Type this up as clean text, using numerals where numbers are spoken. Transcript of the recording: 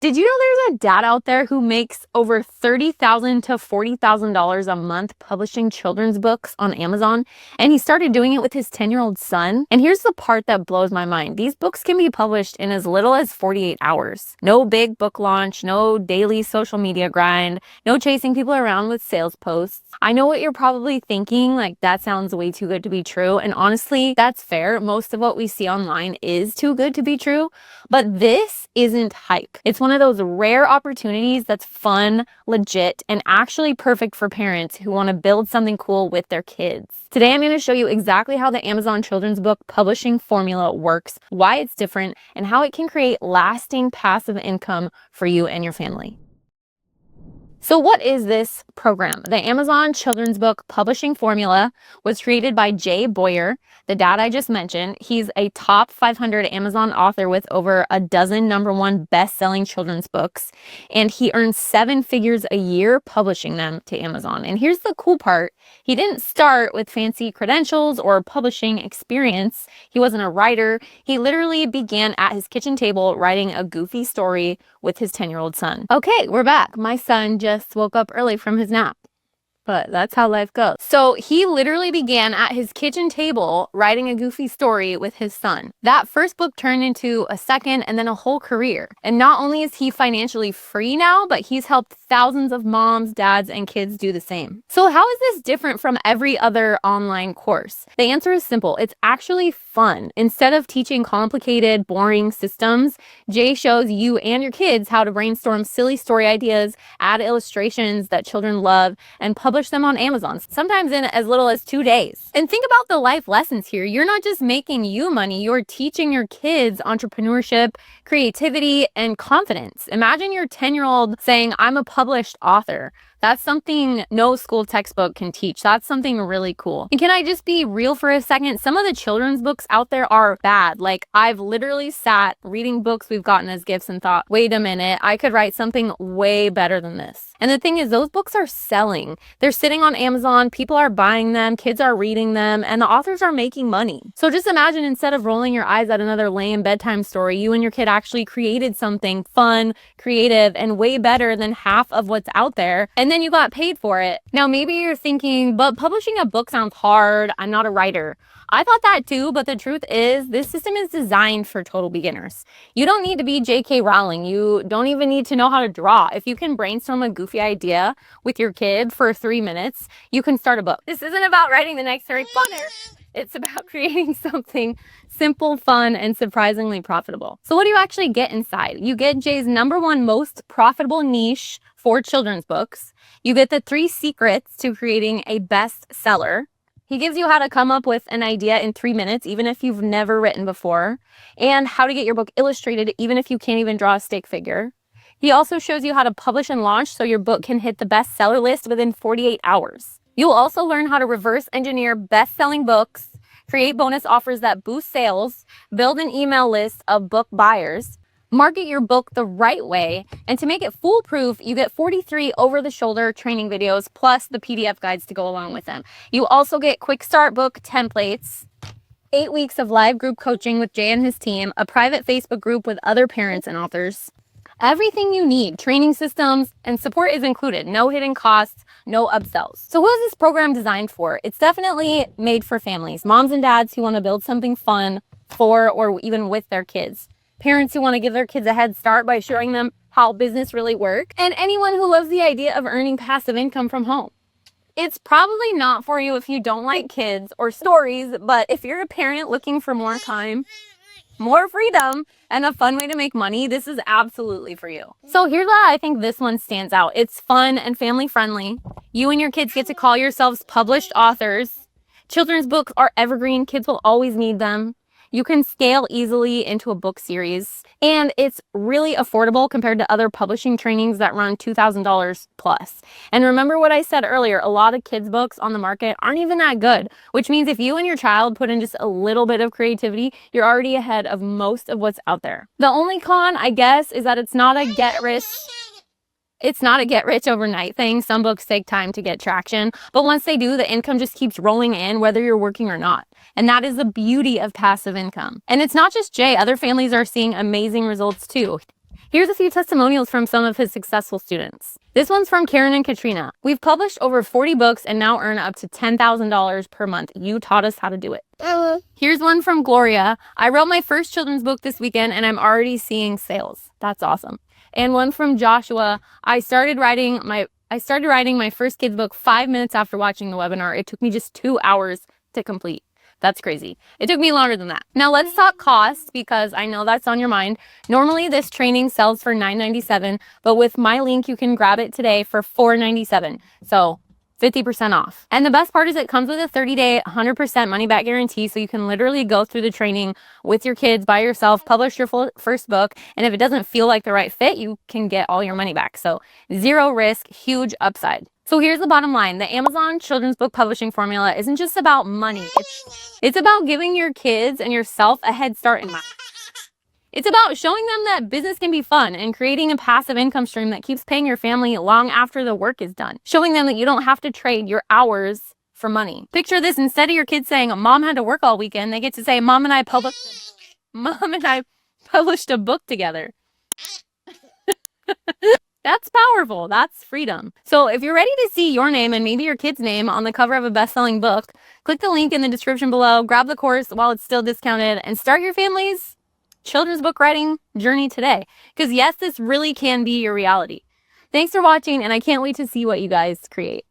Did you know there's a dad out there who makes over $30,000 to $40,000 a month publishing children's books on Amazon? And he started doing it with his 10-year-old son. And here's the part that blows my mind. These books can be published in as little as 48 hours. No big book launch, no daily social media grind, no chasing people around with sales posts. I know what you're probably thinking, like that sounds way too good to be true. And honestly, that's fair. Most of what we see online is too good to be true. But this isn't hype. It's one of those rare opportunities that's fun, legit, and actually perfect for parents who want to build something cool with their kids. Today, I'm going to show you exactly how the Amazon children's book publishing formula works, why it's different, and how it can create lasting passive income for you and your family. So what is this program? The Amazon Children's Book Publishing Formula was created by Jay Boyer, the dad I just mentioned. He's a top 500 Amazon author with over a dozen #1 best-selling children's books, and he earns 7 figures a year publishing them to Amazon. And here's the cool part. He didn't start with fancy credentials or publishing experience. He wasn't a writer. He literally began at his kitchen table writing a goofy story with his 10-year-old son. Okay, we're back. My son just woke up early from his nap. But that's how life goes. So he literally began at his kitchen table writing a goofy story with his son. That first book turned into a second and then a whole career. And not only is he financially free now, but he's helped thousands of moms, dads, and kids do the same. So how is this different from every other online course? The answer is simple. It's actually fun. Instead of teaching complicated, boring systems, Jay shows you and your kids how to brainstorm silly story ideas, add illustrations that children love, and publish them on Amazon, sometimes in as little as 2 days. And think about the life lessons here. You're not just making you money, you're teaching your kids entrepreneurship, creativity, and confidence. Imagine your 10-year-old saying, I'm a published author. That's something no school textbook can teach. That's something really cool. And can I just be real for a second? Some of the children's books out there are bad. Like, I've literally sat reading books we've gotten as gifts and thought, wait a minute, I could write something way better than this. And the thing is, those books are selling. They're sitting on Amazon, people are buying them, kids are reading them, and the authors are making money. So just imagine, instead of rolling your eyes at another lame bedtime story, you and your kid actually created something fun, creative, and way better than half of what's out there. And then you got paid for it. Now, maybe you're thinking, but publishing a book sounds hard. I'm not a writer. I thought that too, but the truth is this system is designed for total beginners. You don't need to be J.K. Rowling. You don't even need to know how to draw. If you can brainstorm a goofy idea with your kid for 3 minutes, you can start a book. This isn't about writing the next Harry Potter. It's about creating something simple, fun, and surprisingly profitable. So what do you actually get inside? You get Jay's #1 most profitable niche for children's books. You get the 3 secrets to creating a bestseller. He gives you how to come up with an idea in 3 minutes, even if you've never written before, and how to get your book illustrated, even if you can't even draw a stick figure. He also shows you how to publish and launch so your book can hit the bestseller list within 48 hours. You'll also learn how to reverse engineer best-selling books, create bonus offers that boost sales, build an email list of book buyers, market your book the right way, and to make it foolproof, you get 43 over-the-shoulder training videos plus the PDF guides to go along with them. You also get quick start book templates, 8 weeks of live group coaching with Jay and his team, a private Facebook group with other parents and authors. Everything you need, training systems, and support is included. No hidden costs, no upsells. So who is this program designed for? It's definitely made for families, moms and dads who want to build something fun for or even with their kids. Parents who want to give their kids a head start by showing them how business really works, and anyone who loves the idea of earning passive income from home. It's probably not for you if you don't like kids or stories, but if you're a parent looking for more time, more freedom, and a fun way to make money, this is absolutely for you. So here's why I think this one stands out. It's fun and family friendly. You and your kids get to call yourselves published authors. Children's books are evergreen. Kids will always need them. You can scale easily into a book series, and it's really affordable compared to other publishing trainings that run $2,000 plus. And remember what I said earlier, a lot of kids' books on the market aren't even that good, which means if you and your child put in just a little bit of creativity, you're already ahead of most of what's out there. The only con, I guess, is that it's not a get-rich overnight thing. Some books take time to get traction, but once they do, the income just keeps rolling in whether you're working or not. And that is the beauty of passive income. And it's not just Jay. Other families are seeing amazing results too. Here's a few testimonials from some of his successful students. This one's from Karen and Katrina. We've published over 40 books and now earn up to $10,000 per month. You taught us how to do it. Here's one from Gloria. I wrote my first children's book this weekend and I'm already seeing sales. That's awesome. And one from Joshua. I started writing my first kid's book 5 minutes after watching the webinar. It took me just 2 hours to complete. That's crazy. It took me longer than that. Now let's talk costs because I know that's on your mind. Normally this training sells for $9.97, but with my link, you can grab it today for $4.97. So 50% off. And the best part is it comes with a 30-day, 100% money back guarantee. So you can literally go through the training with your kids by yourself, publish your first book. And if it doesn't feel like the right fit, you can get all your money back. So 0 risk, huge upside. So here's the bottom line. The Amazon children's book publishing formula isn't just about money. It's about giving your kids and yourself a head start in life. It's about showing them that business can be fun and creating a passive income stream that keeps paying your family long after the work is done. Showing them that you don't have to trade your hours for money. Picture this, instead of your kids saying, Mom had to work all weekend, they get to say, Mom and I published a book together. That's powerful. That's freedom. So if you're ready to see your name and maybe your kid's name on the cover of a best-selling book, click the link in the description below, grab the course while it's still discounted, and start your family's children's book writing journey today. Because yes, this really can be your reality. Thanks for watching, and I can't wait to see what you guys create.